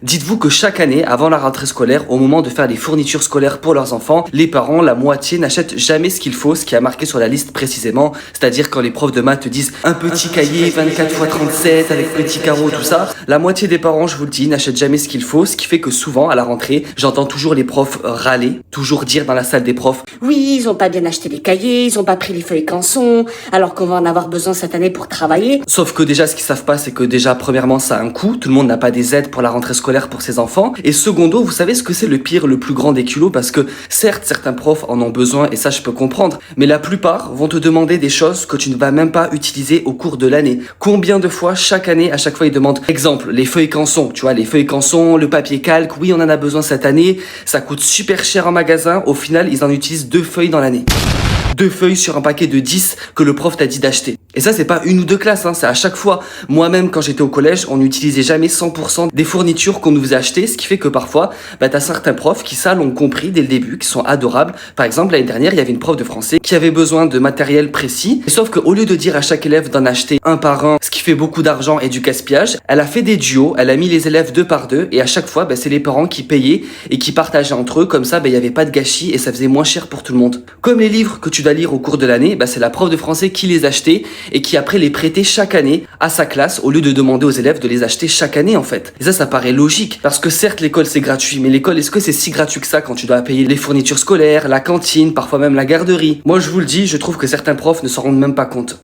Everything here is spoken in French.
Dites-vous que chaque année, avant la rentrée scolaire, au moment de faire les fournitures scolaires pour leurs enfants, les parents, la moitié, n'achètent jamais ce qu'il faut, ce qui est marqué sur la liste précisément. C'est-à-dire quand les profs de maths te disent un petit cahier 24 x 37 avec petits carreaux, tout ça, la moitié des parents, je vous le dis, n'achètent jamais ce qu'il faut, ce qui fait que souvent, à la rentrée, j'entends toujours les profs râler, toujours dire dans la salle des profs: Oui, ils ont pas bien acheté les cahiers, ils ont pas pris les feuilles canson, alors qu'on va en avoir besoin cette année pour travailler. Sauf que déjà, ce qu'ils savent pas, c'est que déjà, premièrement, ça a un coût. Tout le monde n'a pas des aides pour la rentrée scolaire pour ses enfants. Et secondo, vous savez ce que c'est le pire, le plus grand des culots? Parce que certes, certains profs en ont besoin et ça, je peux comprendre. Mais la plupart vont te demander des choses que tu ne vas même pas utiliser au cours de l'année. Combien de fois, chaque année, à chaque fois, ils demandent, exemple, les feuilles canson. Tu vois, les feuilles canson, le papier calque. Oui, on en a besoin cette année. Ça coûte super cher en magasin. Au final, ils en utilisent 2 feuilles dans l'année. 2 feuilles sur un paquet de 10 que le prof t'a dit d'acheter. Et ça, c'est pas une ou deux classes, hein, c'est à chaque fois. Moi-même, quand j'étais au collège, on n'utilisait jamais 100% des fournitures qu'on nous faisait acheter, ce qui fait que parfois, t'as certains profs qui, ça, l'ont compris dès le début, qui sont adorables. Par exemple, l'année dernière, il y avait une prof de français qui avait besoin de matériel précis. Sauf qu'au lieu de dire à chaque élève d'en acheter un par un, ce qui fait beaucoup d'argent et du gaspillage, elle a fait des duos, elle a mis les élèves 2 par 2, et à chaque fois, c'est les parents qui payaient et qui partageaient entre eux. Comme ça, il n'y avait pas de gâchis et ça faisait moins cher pour tout le monde. Comme les livres que tu dois lire au cours de l'année, c'est la prof de français qui les achetait et qui après les prêtait chaque année à sa classe au lieu de demander aux élèves de les acheter chaque année en fait. Et ça paraît logique parce que certes l'école c'est gratuit, mais l'école, est-ce que c'est si gratuit que ça quand tu dois payer les fournitures scolaires, la cantine, parfois même la garderie? Moi je vous le dis, je trouve que certains profs ne s'en rendent même pas compte.